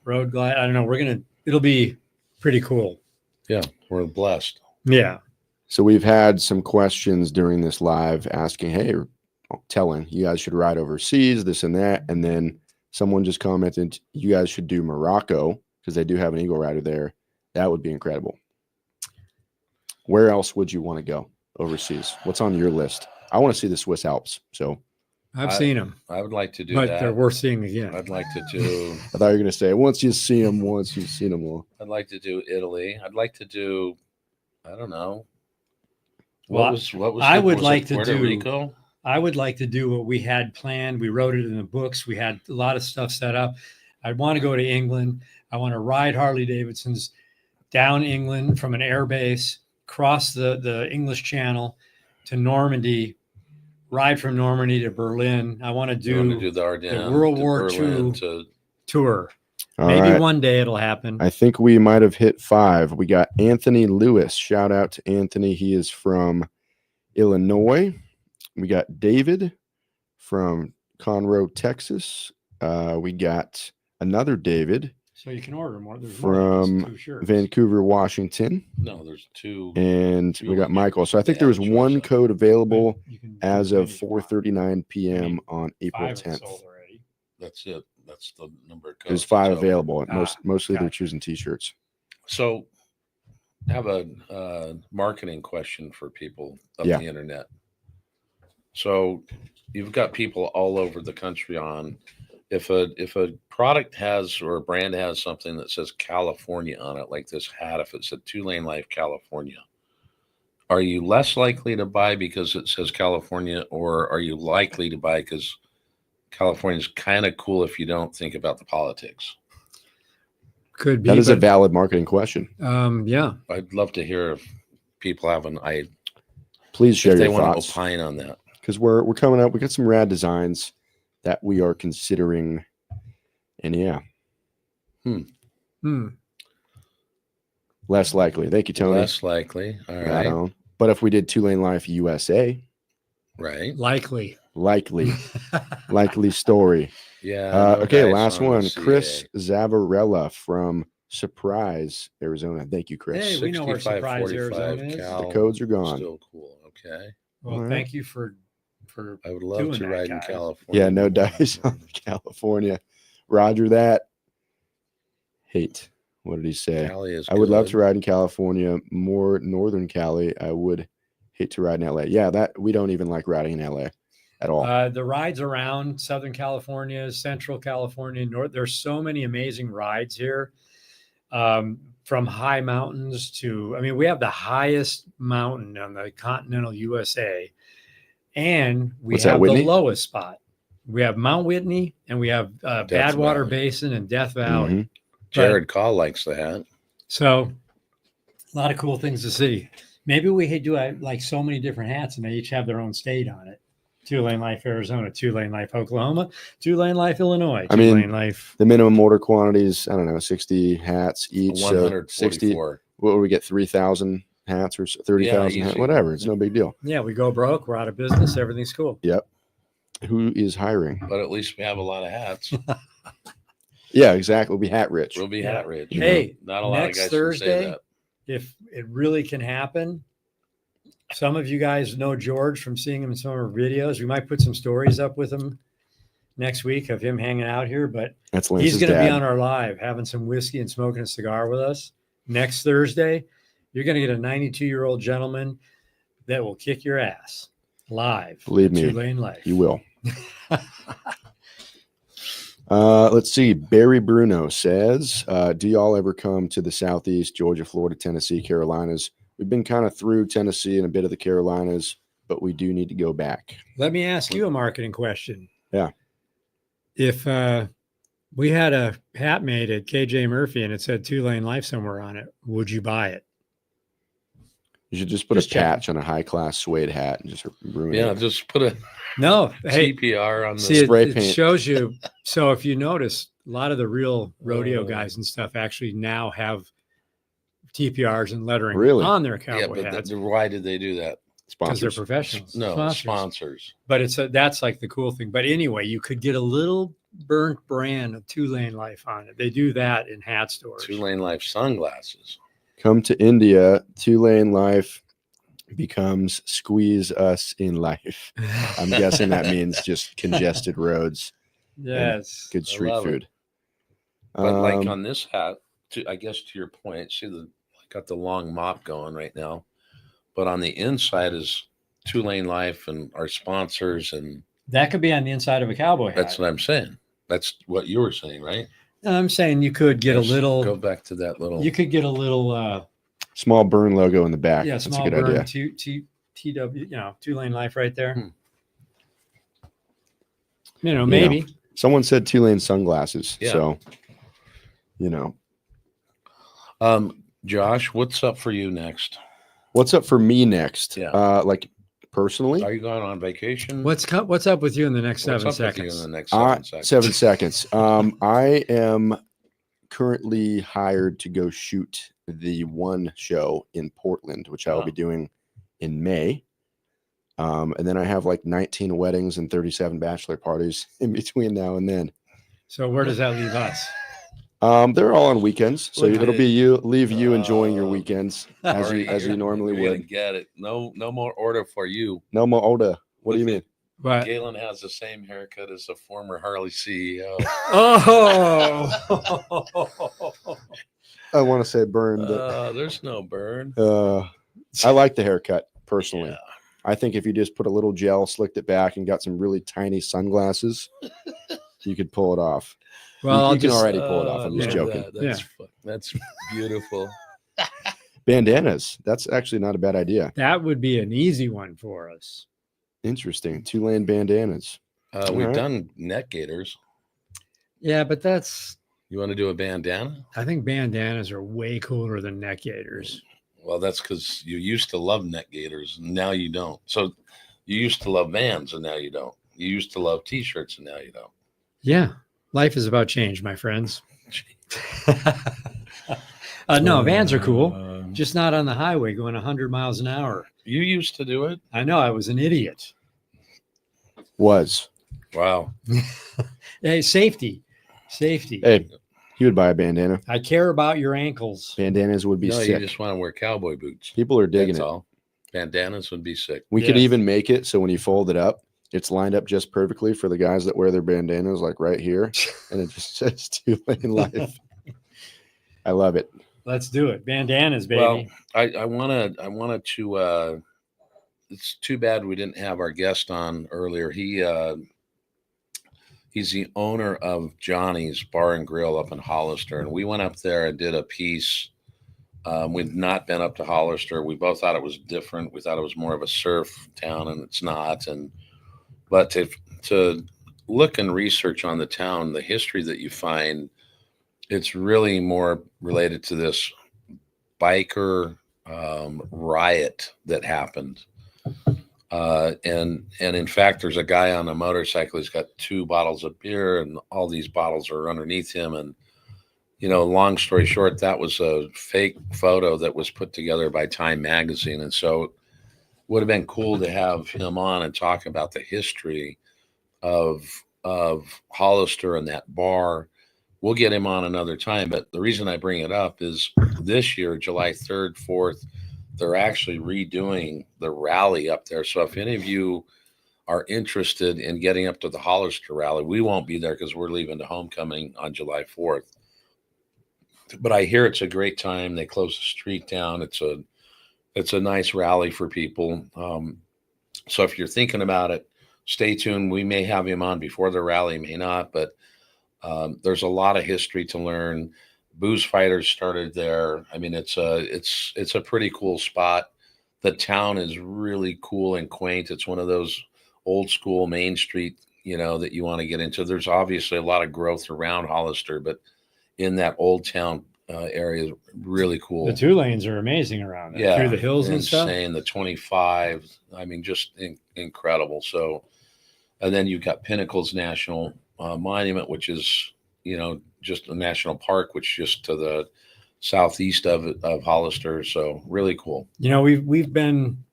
road glide. I don't know. It'll be pretty cool. Yeah, we're blessed. Yeah. So we've had some questions during this live asking, hey, telling you guys should ride overseas, this and that. And then someone just commented, you guys should do Morocco because they do have an EagleRider there. That would be incredible. Where else would you want to go overseas? What's on your list? I want to see the Swiss Alps. So I've seen them. I would like to do but that. They're worth seeing again. I'd like to do. I thought you were going to say, once you see them, once you've seen them all. I'd like to do Italy. I'd like to do, I don't know. Well, I would like to Puerto do Rico? I would like to do what we had planned. We wrote it in the books. We had a lot of stuff set up. I'd want to go to England. I want to ride Harley-Davidsons down England from an air base, cross the English Channel to Normandy, ride from Normandy to Berlin. I want to do the Ardennes, the World War Berlin II tour. All Maybe right. one day it'll happen. I think we might have hit 5. We got Anthony Lewis. Shout out to Anthony. He is from Illinois. We got David from Conroe, Texas. We got another David So you can order more. There's from more than just 2 shirts. Vancouver, Washington. No, there's 2. And we got Michael. So I think Yeah, there was choice 1 of- code available You can as do of any 4:39 p.m. on 5 April are 10th. sold already. That's it. That's the number of codes. There's 5 So- available. Ah, Mostly they're gotcha. choosing t-shirts. So I have a marketing question for people of Yeah. the internet. So you've got people all over the country on, if a product has or a brand has something that says California on it, like this hat, if it's a 2LaneLIVE California, are you less likely to buy because it says California, or are you likely to buy because California is kind of cool if you don't think about the politics? Could be. That is a but, valid marketing question. yeah. I'd love to hear if people have Please share if they your want to thoughts. opine on that. Because we're coming up. We got some rad designs that we are considering. And yeah. Less likely. Thank you, Tony. Less likely. All Right right. on. But if we did 2LaneLIVE USA, Right. Likely. likely story. Yeah. no Okay, dice last on the one. CA. Chris Zavarella from Surprise, Arizona. Thank you, Chris. Hey, we know where Surprise, 65, Arizona is. Cal. The codes are gone. Still cool. Okay. Well, All right. thank you for I would love doing to that, ride in guys. California. Yeah, no more. dice on California. Roger that. Hate. What did he say? Cali is I would love good. to ride in California, more northern Cali. I would hate to ride in LA. Yeah, that we don't even like riding in LA at all. The rides around Southern California, Central California, North. There's so many amazing rides here, from high mountains to. I mean, we have the highest mountain on the continental USA, and we What's that, have the Whitney? lowest spot. We have Mount Whitney, and we have Badwater Valley. Basin and Death Valley. Mhm. Jared Call likes the hat. So, a lot of cool things to see. Maybe we do like so many different hats, and they each have their own state on it. 2LaneLIVE Arizona, 2LaneLIVE Oklahoma, 2LaneLIVE Illinois. I mean, 2LaneLIVE. The minimum order quantities, I don't know, 60 hats each. So 60. 144. What would we get? 3,000 hats or 30,000 hats? easy. Whatever. It's no big deal. Yeah, we go broke. We're out of business. Everything's cool. Who is hiring? But at least we have a lot of hats. Yeah, exactly. We'll be hat rich. We'll be hat rich. Hey, not a lot of next guys Thursday, can say that. if it really can happen, some of you guys know George from seeing him in some of our videos. We might put some stories up with him next week of him hanging out here, but That's he's Lance's going to be dad. on our live having some whiskey and smoking a cigar with us next Thursday. You're going to get a 92-year-old gentleman that will kick your ass live. Believe me, 2LaneLIVE. You will. Let's see. Barry Bruno says, do y'all ever come to the Southeast, Georgia, Florida, Tennessee, Carolinas? We've been kind of through Tennessee and a bit of the Carolinas, but we do need to go back. Let me ask you a marketing question. Yeah. If we had a hat made at KJ Murphy and it said 2LaneLIVE somewhere on it, would you buy it? You should just put Just a patch on a high-class suede hat and just ruin Yeah, it. just put a No. Hey, TPR on the see, spray it paint. shows you. So if you notice, a lot of the real rodeo guys and stuff actually now have TPRs and lettering Really? on their yeah, cowboy but hats why did they do that? because they're Sponsors. professionals. No, sponsors. But that's like the cool thing. But anyway, you could get a little burnt brand of 2LaneLIVE on it. They do that in hat stores. 2LaneLIVE sunglasses. Come to India, 2LaneLIVE becomes squeeze us in life. I'm guessing that means just congested roads, Yes. good I street love it. food. But like on this hat, I guess to your point, see got the long mop going right now, but on the inside is 2LaneLIVE and our sponsors, and That could be on the inside of a cowboy hat. that's what I'm saying. That's what you were saying, right? I'm saying you could get Let's a little. Go back to that little. You could get a little. Small burn logo in the back. Yeah, That's a small good burn idea. TW, 2LaneLIVE right there. Hmm. Maybe. Someone said 2-lane sunglasses. Yeah. So, Josh, what's up for you next? what's up for me next? Yeah. Like personally, Are you going on vacation? What's up with you in the next What's 7 up with you seconds? in the next 7 seconds? 7 seconds. I am currently hired to go shoot the one show in Portland, which I will be doing in May. And then I have like 19 weddings and 37 bachelor parties in between now and then. So where does that leave us? They're all on weekends, so Look it'll at be leave you enjoying your weekends as Sorry, you normally you're gonna would. get it. No more order for you. No more order. What do you Look mean? But Galen has the same haircut as a former Harley CEO. oh, I want to say burn, but There's no burn. I like the haircut personally. Yeah. I think if you just put a little gel, slicked it back, and got some really tiny sunglasses, you could pull it off. well, you can already pull it off. I I'm just love joking. that. That's beautiful. Bandanas. That's actually not a bad idea. that would be an easy one for us. Interesting. 2-lane bandanas. We've right. done neck gaiters. Yeah, but You want to do a bandana? I think bandanas are way cooler than neck gaiters. Well, that's because you used to love neck gaiters, and now you don't. So you used to love Vans, and now you don't. You used to love T-shirts, and now you don't. Yeah, life is about change, my friends. No, vans are cool, just not on the highway going 100 miles an hour. You used to do it? I know, I was an idiot. Was. Wow. Hey, safety. Hey, he would buy a bandana. I care about your ankles. Bandanas would be No, sick. you just want to wear cowboy boots. People are digging That's it. all. Bandanas would be sick. We could Yes. even make it so when you fold it up, it's lined up just perfectly for the guys that wear their bandanas, like right here, and it just says 2LaneLIVE. I love it. Let's do it. Bandanas, baby. Well, I wanted to. It's too bad we didn't have our guest on earlier. He's the owner of Johnny's Bar and Grill up in Hollister, and we went up there and did a piece. We'd not been up to Hollister. We both thought it was different. We thought it was more of a surf town, and it's not. But to look and research on the town, the history that you find, it's really more related to this biker riot that happened. And in fact, there's a guy on a motorcycle. He's got 2 bottles of beer, and all these bottles are underneath him. And long story short, that was a fake photo that was put together by Time Magazine. And so it would have been cool to have him on and talk about the history of Hollister and that bar. We'll get him on another time. But the reason I bring it up is this year, July 3rd, 4th, they're actually redoing the rally up there. So if any of you are interested in getting up to the Hollister rally, we won't be there because we're leaving to homecoming on July 4th. But I hear it's a great time. They close the street down. It's a nice rally for people. So if you're thinking about it, stay tuned. We may have him on before the rally, may not, but there's a lot of history to learn. Booze Fighters started there. I mean, it's a pretty cool spot. The town is really cool and quaint. It's one of those old school Main Street, that you want to get into. There's obviously a lot of growth around Hollister, but in that old town area is really cool. The 2 lanes are amazing around there, through the hills and stuff. Insane. The 25, I mean, just incredible. So, and then you've got Pinnacles National Monument, which is, just a national park, which is just to the southeast of Hollister. So really cool. We've been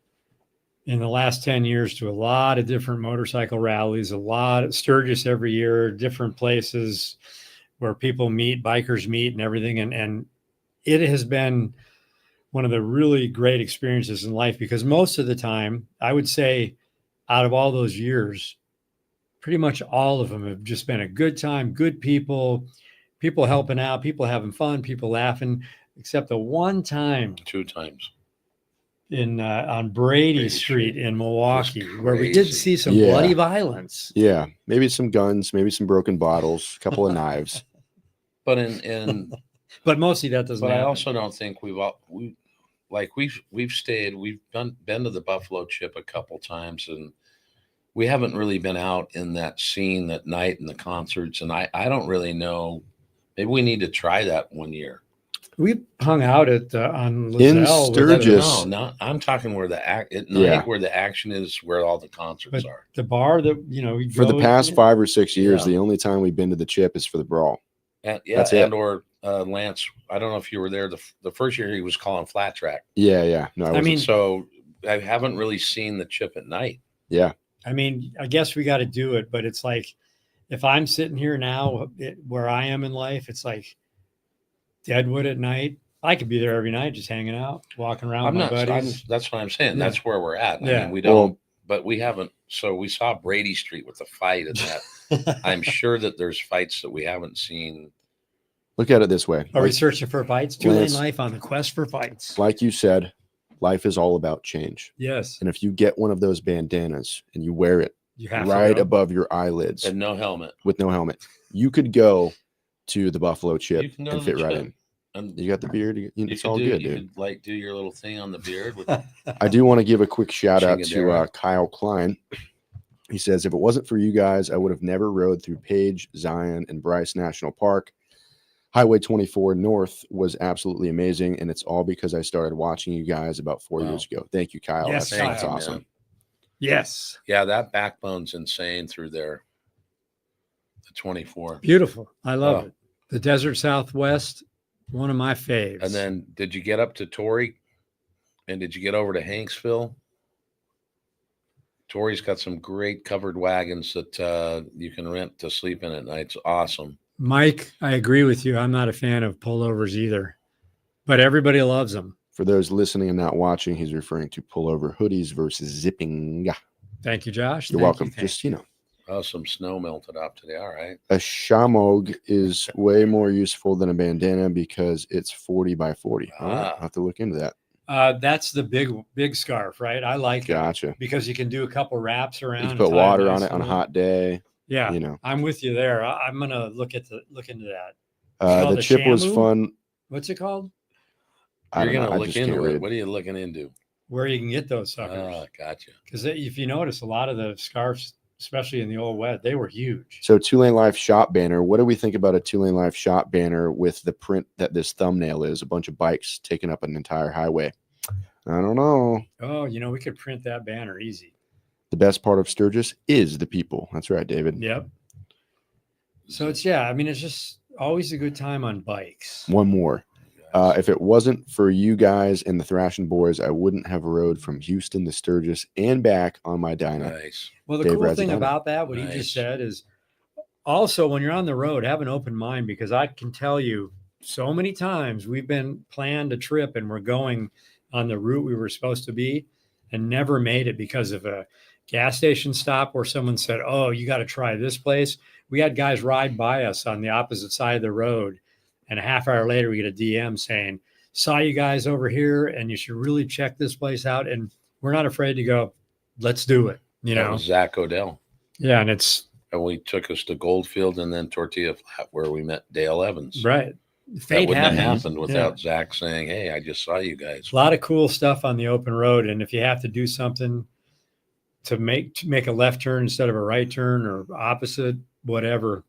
in the last 10 years to a lot of different motorcycle rallies, a lot of Sturgis every year, different places where people meet, bikers meet and everything. And it has been one of the really great experiences in life, because most of the time, I would say out of all those years, pretty much all of them have just been a good time, good people helping out, people having fun, people laughing, except the one time. 2 times. On Brady Street in Milwaukee, where we did see some Yeah. bloody violence. Yeah, maybe some guns, maybe some broken bottles, a couple of knives. But But mostly that doesn't but happen. I also don't think we've been to the Buffalo Chip a couple times, and we haven't really been out in that scene that night and the concerts. And I don't really know. Maybe we need to try that one year. We hung out at on In Lizelle with Sturgis. No, I'm talking where the night Yeah. where the action is, where all the concerts are. the bar that we For the go past in. 5 or 6 years, Yeah. the only time we've been to the Chip is for the brawl. And That's it. or Lance, I don't know if you were there the first year he was calling flat track. Yeah. No, I mean, So I haven't really seen the Chip at night. yeah. I mean, I guess we got to do it, but it's like, if I'm sitting here now where I am in life, it's like Deadwood at night. I could be there every night, just hanging out, walking around with my buddies. That's what I'm saying. Yeah. That's where we're at. I Yeah. mean, we don't, but we haven't. So we saw Brady Street with the fight and that. I'm sure that there's fights that we haven't seen. Look at it this way. Are we searching for fights? 2 Lane Lance- Life on the quest for fights. Like you said, life is all about change. Yes, And if you get one of those bandanas and you wear it you have right to go. above your eyelids And no helmet. with no helmet, you could go to the Buffalo Chip You can go and to the fit right Chip. in. And You got the beard. It's all you good, dude. could like do your little thing on the beard. With, I do want to give a quick shout out to Chingadera. Kyle Klein. He says, if it wasn't for you guys, I would have never rode through Page, Zion, and Bryce National Park. Highway 24 North was absolutely amazing, and it's all because I started watching you guys about 4 Wow. years ago. Thank you, Kyle. Yes, That's Kyle. awesome. Man. Yes, Yeah, that backbone's insane through there. The 24. beautiful. I love Oh. it. The desert Southwest One of my faves. And then did you get up to Torrey? And did you get over to Hanksville? Torrey's got some great covered wagons that you can rent to sleep in at night. It's awesome. Mike, I agree with you. I'm not a fan of pullovers either, but everybody loves them. For those listening and not watching, he's referring to pullover hoodies versus zipping. Thank you, Josh. You're welcome. Just, you know. Oh, some snow melted off today. All right. A shamog is way more useful than a bandana because it's 40 by 40. All right, I'll have to look into that. That's the big scarf, right? I like Gotcha. it because you can do a couple wraps around. You can put water on it on a hot day. Yeah, you know. I'm with you there. I'm gonna look into that. The chip was fun. What's it called? You're gonna look into it. What are you looking into? Where you can get those suckers. Oh, gotcha. Because if you notice, a lot of the scarves, especially in the old West, they were huge. So 2LaneLIVE shop banner. What do we think about a 2LaneLIVE shop banner with the print that this thumbnail is? A bunch of bikes taking up an entire highway. I don't know. Oh, we could print that banner easy. The best part of Sturgis is the people. That's right, David. Yep. So it's just always a good time on bikes. One more. If it wasn't for you guys and the Thrashin boys, I wouldn't have rode from Houston to Sturgis and back on my Dyna. Nice. Well, the cool thing about that, what he just said, is also when you're on the road, have an open mind, because I can tell you so many times we've been planned a trip and we're going on the route we were supposed to be and never made it because of a gas station stop where someone said, "Oh, you got to try this place." We had guys ride by us on the opposite side of the road, and a half hour later we get a DM saying, "Saw you guys over here and you should really check this place out." And we're not afraid to go, let's do it. That was Zach Odell. Yeah. And we took us to Goldfield and then Tortilla Flat where we met Dale Evans. Right. Fate wouldn't have happened without Zach saying, "Hey, I just saw you guys." A lot of cool stuff on the open road. And if you have to do something to make a left turn instead of a right turn or opposite, whatever,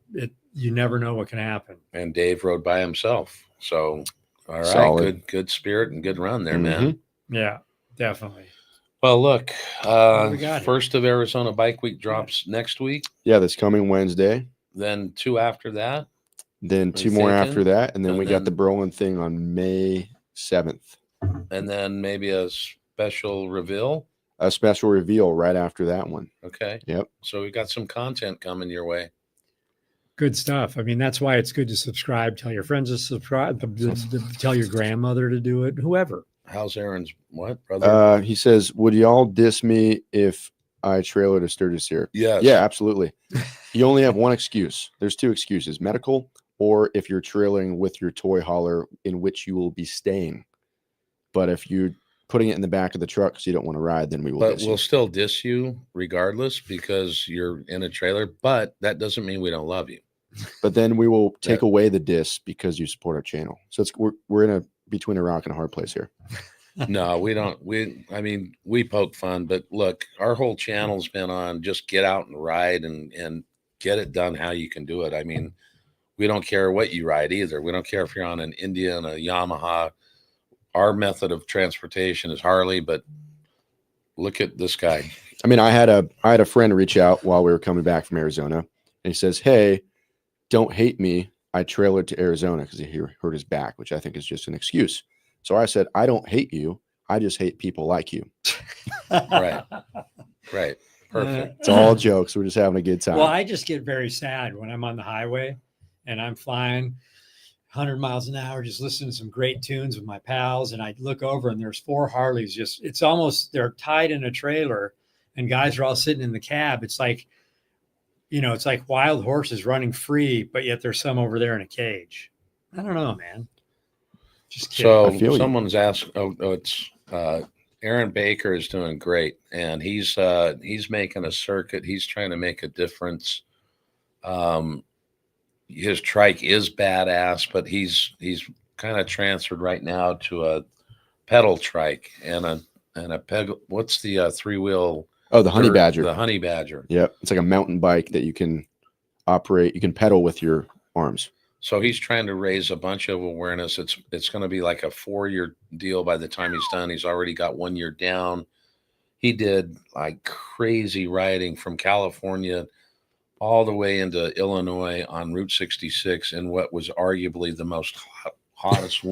you never know what can happen. And Dave rode by himself. So, all right, solid. Good spirit and good run there, man. Yeah, definitely. Well, look, we got first of Arizona Bike Week drops next week. Yeah, this coming Wednesday. Then 2 after that. Then 2 more after that. And then we got the Berlin thing on May 7th. And then maybe a special reveal. A special reveal right after that one. Okay. Yep. So we got some content coming your way. Good stuff. I mean, that's why it's good to subscribe. Tell your friends to subscribe. Tell your grandmother to do it. Whoever. How's Aaron's brother? He says, "Would y'all diss me if I trailer to Sturgis here?" Yes. Yeah, absolutely. You only have one excuse. There's 2 excuses: medical, or if you're trailing with your toy hauler in which you will be staying. But if you're putting it in the back of the truck because you don't want to ride, then we will. But we'll still diss you regardless because you're in a trailer. But that doesn't mean we don't love you. But then we will take away the diss because you support our channel. So we're in between a rock and a hard place here. No, we don't. We poke fun, but look, our whole channel's been on just get out and ride and get it done how you can do it. I mean, we don't care what you ride either. We don't care if you're on an Indian, a Yamaha. Our method of transportation is Harley, but look at this guy. I mean, I had a friend reach out while we were coming back from Arizona, and he says, "Hey, don't hate me. I trailered to Arizona because he hurt his back," which I think is just an excuse. So I said, "I don't hate you. I just hate people like you." Right. Perfect. It's all jokes. We're just having a good time. Well, I just get very sad when I'm on the highway and I'm flying 100 miles an hour, just listening to some great tunes with my pals. And I look over and there's 4 Harleys. It's almost, they're tied in a trailer and guys are all sitting in the cab. It's like, it's like wild horses running free, but yet there's some over there in a cage. I don't know, man. Just kidding. So someone's asked, it's Aaron Baker is doing great, and he's making a circuit. He's trying to make a difference. His trike is badass, but he's kind of transferred right now to a pedal trike and a pedal. What's the 3-wheel? Oh, the Honey Badger. The Honey Badger. Yep, it's like a mountain bike that you can operate. You can pedal with your arms. So he's trying to raise a bunch of awareness. It's going to be like a 4-year deal by the time he's done. He's already got 1 year down. He did like crazy riding from California all the way into Illinois on Route 66 in what was arguably the most hottest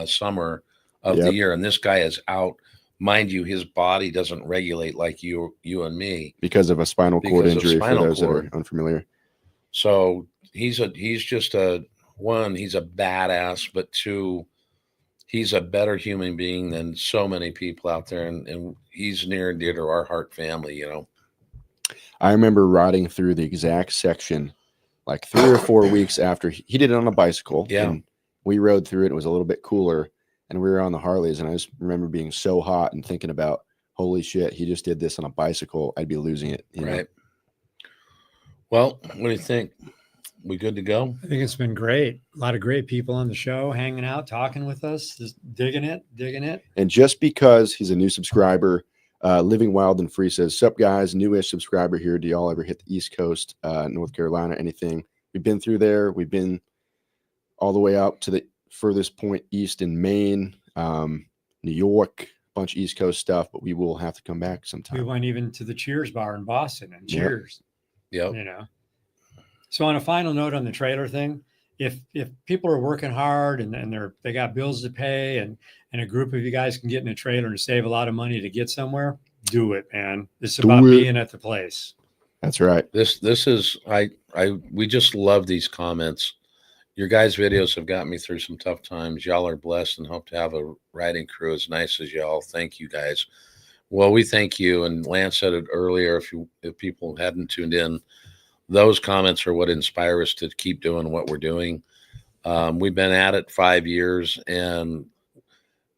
summer of the year, and this guy is out. Mind you, his body doesn't regulate like you and me because of a spinal cord injury. For those that are unfamiliar, so he's just a badass, but two, he's a better human being than so many people out there, and he's near and dear to our heart family. You know, I remember riding through the exact section like 3 or 4 weeks after he did it on a bicycle. Yeah, and we rode through it. It was a little bit cooler. And we were on the Harleys, and I just remember being so hot and thinking about, holy shit, he just did this on a bicycle. I'd be losing it. Right. Well, what do you think? We good to go? I think it's been great. A lot of great people on the show, hanging out, talking with us, just digging it. And just because he's a new subscriber, Living Wild and Free says, sup guys, newish subscriber here. Do y'all ever hit the East Coast, North Carolina, anything? We've been through there. We've been all the way up to the furthest point east in Maine, New York, bunch of East Coast stuff, but we will have to come back sometime. We went even to the Cheers bar in Boston and Cheers. Yep. You know. So on a final note on the trailer thing, if people are working hard and they got bills to pay and a group of you guys can get in a trailer and save a lot of money to get somewhere, do it, man. It's about being at the place. That's right. This is we just love these comments. Your guys' videos have got me through some tough times. Y'all are blessed and hope to have a riding crew as nice as y'all. Thank you, guys. Well, we thank you. And Lance said it earlier. If people hadn't tuned in, those comments are what inspire us to keep doing what we're doing. We've been at it 5 years, and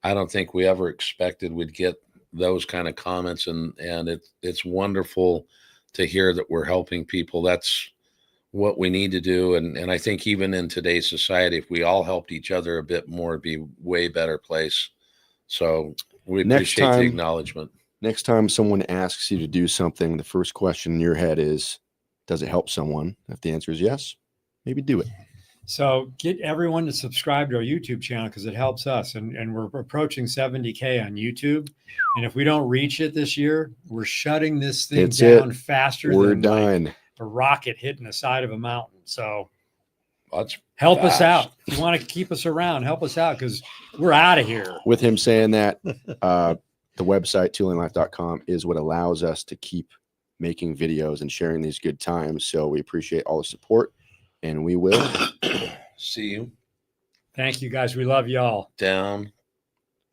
I don't think we ever expected we'd get those kind of comments. And it's wonderful to hear that we're helping people. That's what we need to do. And I think even in today's society, if we all helped each other a bit more, it'd be a way better place. So we appreciate the acknowledgement. Next time someone asks you to do something, the first question in your head is, does it help someone? If the answer is yes, maybe do it. So get everyone to subscribe to our YouTube channel because it helps us. And we're approaching 70K on YouTube. And if we don't reach it this year, we're shutting this thing down faster than done. A rocket hitting the side of a mountain. So help us out. If you want to keep us around, help us out because we're out of here. With him saying that, the website 2LaneLIVE.com is what allows us to keep making videos and sharing these good times. So we appreciate all the support, and we will see you. Thank you, guys. We love y'all. Down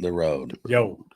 the road. Yo.